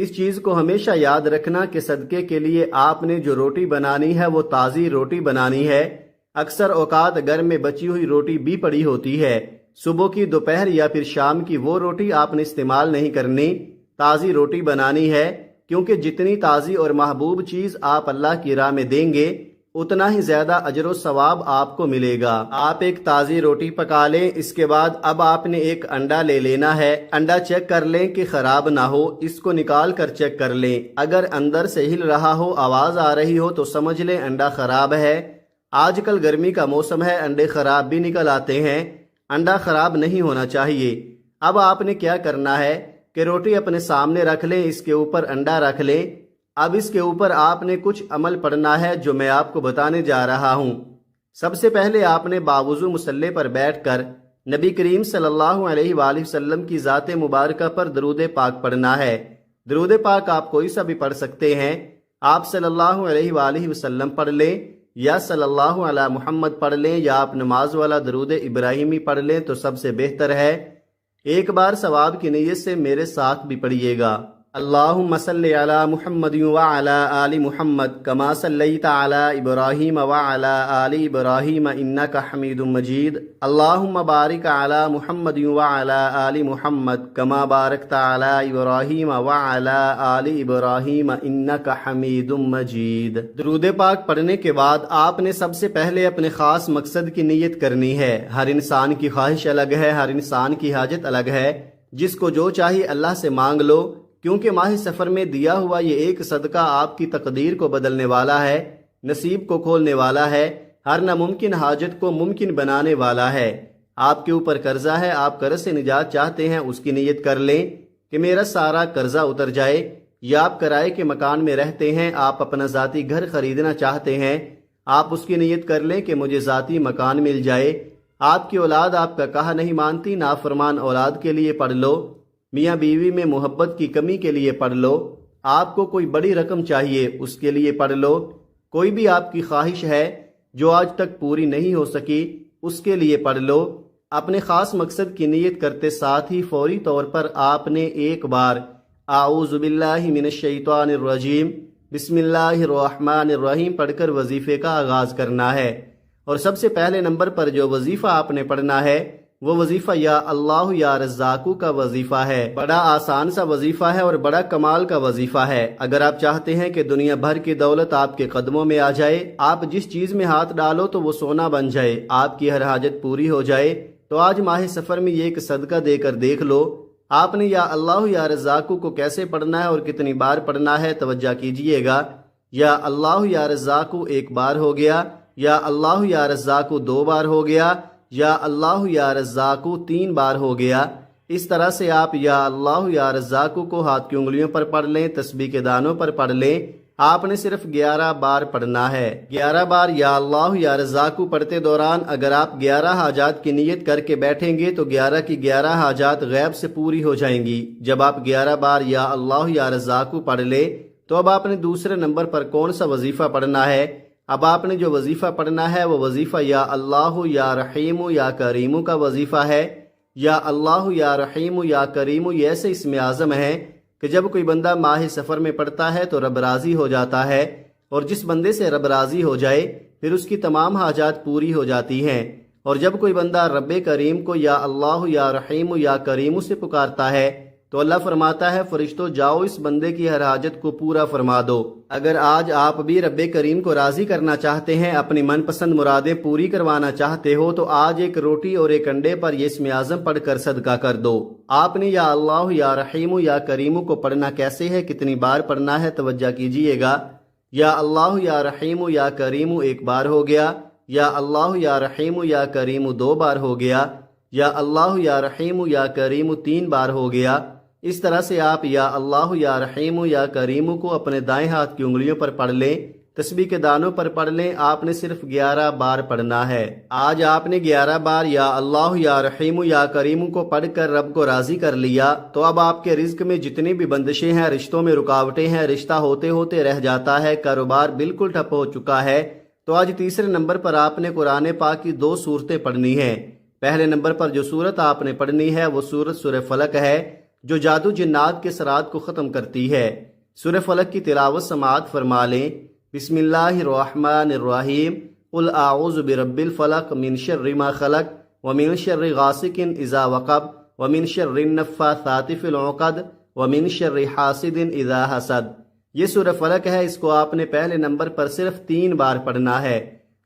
اس چیز کو ہمیشہ یاد رکھنا کہ صدقے کے لیے آپ نے جو روٹی بنانی ہے وہ تازی روٹی بنانی ہے۔ اکثر اوقات گھر میں بچی ہوئی روٹی بھی پڑی ہوتی ہے، صبح کی، دوپہر یا پھر شام کی وہ روٹی آپ نے استعمال نہیں کرنی، تازی روٹی بنانی ہے، کیونکہ جتنی تازی اور محبوب چیز آپ اللہ کی راہ میں دیں گے اتنا ہی زیادہ اجر و ثواب آپ کو ملے گا۔ آپ ایک تازی روٹی پکا لیں، اس کے بعد اب آپ نے ایک انڈا لے لینا ہے۔ انڈا چیک کر لیں کہ خراب نہ ہو، اس کو نکال کر چیک کر لیں، اگر اندر سے ہل رہا ہو، آواز آ رہی ہو تو سمجھ لیں انڈا خراب ہے۔ آج کل گرمی کا موسم ہے، انڈے خراب بھی نکل آتے ہیں، انڈا خراب نہیں ہونا چاہیے۔ اب آپ نے کیا کرنا ہے کہ روٹی اپنے سامنے رکھ لیں، اس کے اوپر انڈا رکھ لیں۔ اب اس کے اوپر آپ نے کچھ عمل پڑھنا ہے جو میں آپ کو بتانے جا رہا ہوں۔ سب سے پہلے آپ نے باوضو مصلی پر بیٹھ کر نبی کریم صلی اللہ علیہ وآلہ وسلم کی ذات مبارکہ پر درود پاک پڑھنا ہے۔ درود پاک آپ کوئی سا بھی پڑھ سکتے ہیں، آپ صلی اللہ علیہ وآلہ وسلم پڑھ لیں یا صلی اللہ علی محمد پڑھ لیں یا آپ نماز والا درود ابراہیمی پڑھ لیں تو سب سے بہتر ہے۔ ایک بار ثواب کی نیت سے میرے ساتھ بھی پڑھیے گا۔ اللہم صلی علی محمد وعلی آل محمد کما صلیت علی ابراہیم وعلی آل ابراہیم انک حمید مجید۔ اللہم بارک علی محمد وعلی آل محمد کما بارکت علی ابراہیم وعلی آل ابراہیم انک حمید مجید۔ درود پاک پڑھنے کے بعد آپ نے سب سے پہلے اپنے خاص مقصد کی نیت کرنی ہے۔ ہر انسان کی خواہش الگ ہے، ہر انسان کی حاجت الگ ہے، جس کو جو چاہیے اللہ سے مانگ لو، کیونکہ ماہ سفر میں دیا ہوا یہ ایک صدقہ آپ کی تقدیر کو بدلنے والا ہے، نصیب کو کھولنے والا ہے، ہر ناممکن حاجت کو ممکن بنانے والا ہے۔ آپ کے اوپر قرضہ ہے، آپ قرض سے نجات چاہتے ہیں، اس کی نیت کر لیں کہ میرا سارا قرضہ اتر جائے۔ یا آپ کرائے کے مکان میں رہتے ہیں، آپ اپنا ذاتی گھر خریدنا چاہتے ہیں، آپ اس کی نیت کر لیں کہ مجھے ذاتی مکان مل جائے۔ آپ کی اولاد آپ کا کہا نہیں مانتی، نافرمان اولاد کے لیے پڑھ لو۔ میاں بیوی میں محبت کی کمی کے لیے پڑھ لو۔ آپ کو کوئی بڑی رقم چاہیے، اس کے لیے پڑھ لو۔ کوئی بھی آپ کی خواہش ہے جو آج تک پوری نہیں ہو سکی، اس کے لیے پڑھ لو۔ اپنے خاص مقصد کی نیت کرتے ساتھ ہی فوری طور پر آپ نے ایک بار اعوذ باللہ من الشیطان الرجیم بسم اللہ الرحمن الرحیم پڑھ کر وظیفے کا آغاز کرنا ہے۔ اور سب سے پہلے نمبر پر جو وظیفہ آپ نے پڑھنا ہے وہ وظیفہ یا اللہ یا رزاقو کا وظیفہ ہے۔ بڑا آسان سا وظیفہ ہے اور بڑا کمال کا وظیفہ ہے۔ اگر آپ چاہتے ہیں کہ دنیا بھر کی دولت آپ کے قدموں میں آ جائے، آپ جس چیز میں ہاتھ ڈالو تو وہ سونا بن جائے، آپ کی ہر حاجت پوری ہو جائے، تو آج ماہ سفر میں یہ ایک صدقہ دے کر دیکھ لو۔ آپ نے یا اللہ یا رزاقو کو کیسے پڑھنا ہے اور کتنی بار پڑھنا ہے توجہ کیجئے گا۔ یا اللہ یا رزاقو ایک بار ہو گیا، یا اللہ یا رزاقو 2 بار ہو گیا، یا اللہ یا رزاقو 3 بار ہو گیا۔ اس طرح سے آپ یا اللہ یا رزاقو کو ہاتھ کی انگلیوں پر پڑھ لیں، تسبیح کے دانوں پر پڑھ لیں۔ آپ نے صرف 11 بار پڑھنا ہے۔ 11 بار یا اللہ یا رزاقو پڑھتے دوران اگر آپ 11 حاجات کی نیت کر کے بیٹھیں گے تو 11 کی 11 حاجات غیب سے پوری ہو جائیں گی۔ جب آپ 11 بار یا اللہ یا رزاقو پڑھ لیں تو اب آپ نے دوسرے نمبر پر کون سا وظیفہ پڑھنا ہے؟ اب آپ نے جو وظیفہ پڑھنا ہے وہ وظیفہ یا اللہ یا رحیم یا کریم کا وظیفہ ہے۔ یا اللہ یا رحیم یا کریم یہ ایسے اسم اعظم ہے کہ جب کوئی بندہ ماہ سفر میں پڑھتا ہے تو رب راضی ہو جاتا ہے، اور جس بندے سے رب راضی ہو جائے پھر اس کی تمام حاجات پوری ہو جاتی ہیں۔ اور جب کوئی بندہ رب کریم کو یا اللہ یا رحیم یا کریم سے پکارتا ہے تو اللہ فرماتا ہے فرشتوں جاؤ اس بندے کی ہر حاجت کو پورا فرما دو۔ اگر آج آپ بھی رب کریم کو راضی کرنا چاہتے ہیں، اپنی من پسند مرادیں پوری کروانا چاہتے ہو تو آج ایک روٹی اور ایک انڈے پر یہ اسم اعظم پڑھ کر صدقہ کر دو۔ آپ نے یا اللہ یا رحیم یا کریم کو پڑھنا کیسے ہے، کتنی بار پڑھنا ہے توجہ کیجئے گا۔ یا اللہ یا رحیم یا کریم 1 بار ہو گیا، یا اللہ یا رحیم یا کریم 2 بار ہو گیا، یا اللہ یا رحیم یا کریم 3 بار ہو گیا۔ اس طرح سے آپ یا اللہ یا رحیم یا کریم کو اپنے دائیں ہاتھ کی انگلیوں پر پڑھ لیں، تسبیح کے دانوں پر پڑھ لیں۔ آپ نے صرف 11 بار پڑھنا ہے۔ آج آپ نے 11 بار یا اللہ یا رحیم یا کریم کو پڑھ کر رب کو راضی کر لیا تو اب آپ کے رزق میں جتنی بھی بندشیں ہیں، رشتوں میں رکاوٹیں ہیں، رشتہ ہوتے ہوتے رہ جاتا ہے، کاروبار بالکل ٹھپ ہو چکا ہے، تو آج تیسرے نمبر پر آپ نے قرآن پاک کی 2 سورتیں پڑھنی ہیں۔ پہلے نمبر پر جو سورت آپ نے پڑھنی ہے وہ سورت سورہ فلق ہے، جو جادو جنات کے سرات کو ختم کرتی ہے۔ سورہ فلق کی تلاوت سماعت فرما لیں۔ بسم اللہ الرحمن الرحیم، قل اعوذ برب الفلق من شر ما خلق ومن شر غاسق اذا وقب ومن شر النفاثات فی العقد ومن شر حاسد اذا حسد۔ یہ سورہ فلق ہے، اس کو آپ نے پہلے نمبر پر صرف 3 بار پڑھنا ہے۔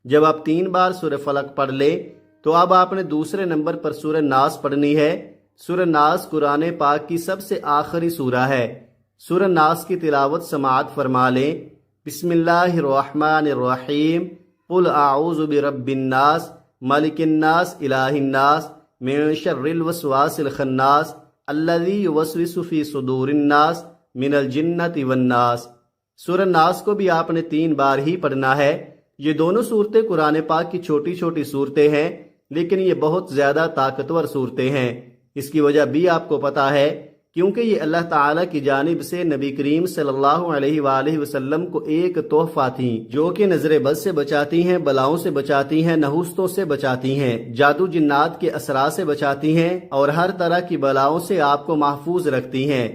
جب آپ 3 بار سورہ فلق پڑھ لیں تو اب آپ نے دوسرے نمبر پر سورہ ناس پڑھنی ہے۔ سورہ ناس قرآن پاک کی سب سے آخری سورہ ہے۔ سورہ ناس کی تلاوت سماعت فرما لیں۔ بسم اللہ الرحمن الرحیم، قل اعوذ برب الناس ملک الناس الہ الناس من شر الوسواس الخناس الذی یوسوس فی صدور الناس من الجنۃ والناس۔ سورہ ناس کو بھی آپ نے 3 بار ہی پڑھنا ہے۔ یہ دونوں صورتیں قرآن پاک کی چھوٹی چھوٹی صورتیں ہیں، لیکن یہ بہت زیادہ طاقتور صورتیں ہیں۔ اس کی وجہ بھی آپ کو پتا ہے، کیونکہ یہ اللہ تعالیٰ کی جانب سے نبی کریم صلی اللہ علیہ وآلہ وسلم کو ایک تحفہ تھیں، جو کہ نظر بد سے بچاتی ہیں، بلاؤں سے بچاتی ہیں، نحوستوں سے بچاتی ہیں، جادو جنات کے اثرات سے بچاتی ہیں، اور ہر طرح کی بلاؤں سے آپ کو محفوظ رکھتی ہیں۔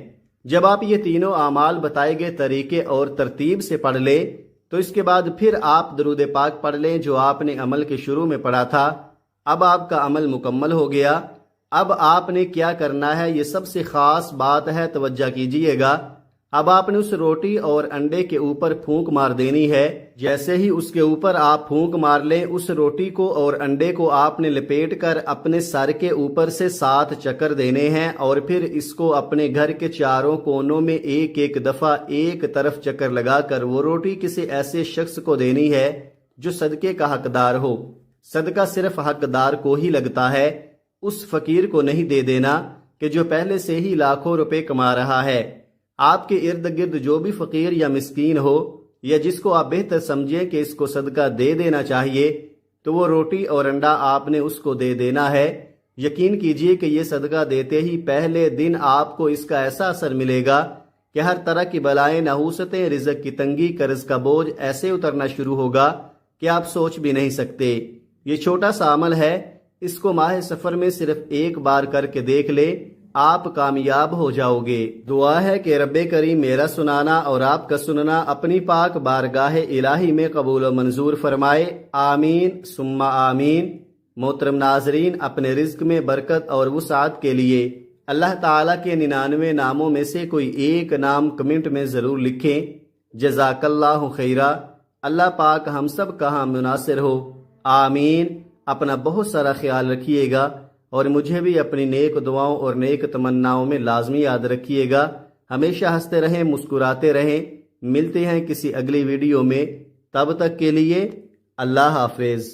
جب آپ یہ تینوں اعمال بتائے گئے طریقے اور ترتیب سے پڑھ لیں تو اس کے بعد پھر آپ درود پاک پڑھ لیں جو آپ نے عمل کے شروع میں پڑھا تھا۔ اب آپ کا عمل مکمل ہو گیا۔ اب آپ نے کیا کرنا ہے، یہ سب سے خاص بات ہے، توجہ کیجئے گا۔ اب آپ نے اس روٹی اور انڈے کے اوپر پھونک مار دینی ہے۔ جیسے ہی اس کے اوپر آپ پھونک مار لیں، اس روٹی کو اور انڈے کو آپ نے لپیٹ کر اپنے سر کے اوپر سے 7 چکر دینے ہیں، اور پھر اس کو اپنے گھر کے چاروں کونوں میں ایک ایک دفعہ ایک طرف چکر لگا کر وہ روٹی کسی ایسے شخص کو دینی ہے جو صدقے کا حقدار ہو۔ صدقہ صرف حقدار کو ہی لگتا ہے، اس فقیر کو نہیں دے دینا کہ جو پہلے سے ہی لاکھوں روپے کما رہا ہے۔ آپ کے ارد گرد جو بھی فقیر یا مسکین ہو، یا جس کو آپ بہتر سمجھیں کہ اس کو صدقہ دے دینا چاہیے، تو وہ روٹی اور انڈا آپ نے اس کو دے دینا ہے۔ یقین کیجئے کہ یہ صدقہ دیتے ہی پہلے دن آپ کو اس کا ایسا اثر ملے گا کہ ہر طرح کی بلائیں، نحوستیں، رزق کی تنگی، قرض کا بوجھ ایسے اترنا شروع ہوگا کہ آپ سوچ بھی نہیں سکتے۔ یہ چھوٹا سا عمل ہے، اس کو ماہ سفر میں صرف 1 بار کر کے دیکھ لیں، آپ کامیاب ہو جاؤ گے۔ دعا ہے کہ رب کریم میرا سنانا اور آپ کا سننا اپنی پاک بارگاہ الہی میں قبول و منظور فرمائے، آمین ثم آمین۔ محترم ناظرین، اپنے رزق میں برکت اور وسعت کے لیے اللہ تعالیٰ کے 99 ناموں میں سے کوئی ایک نام کمنٹ میں ضرور لکھیں۔ جزاک اللہ خیرہ۔ اللہ پاک ہم سب کا ہم مناصر ہو، آمین۔ اپنا بہت سارا خیال رکھیے گا، اور مجھے بھی اپنی نیک دعاؤں اور نیک تمناؤں میں لازمی یاد رکھیے گا۔ ہمیشہ ہنستے رہیں، مسکراتے رہیں۔ ملتے ہیں کسی اگلی ویڈیو میں، تب تک کے لیے اللہ حافظ۔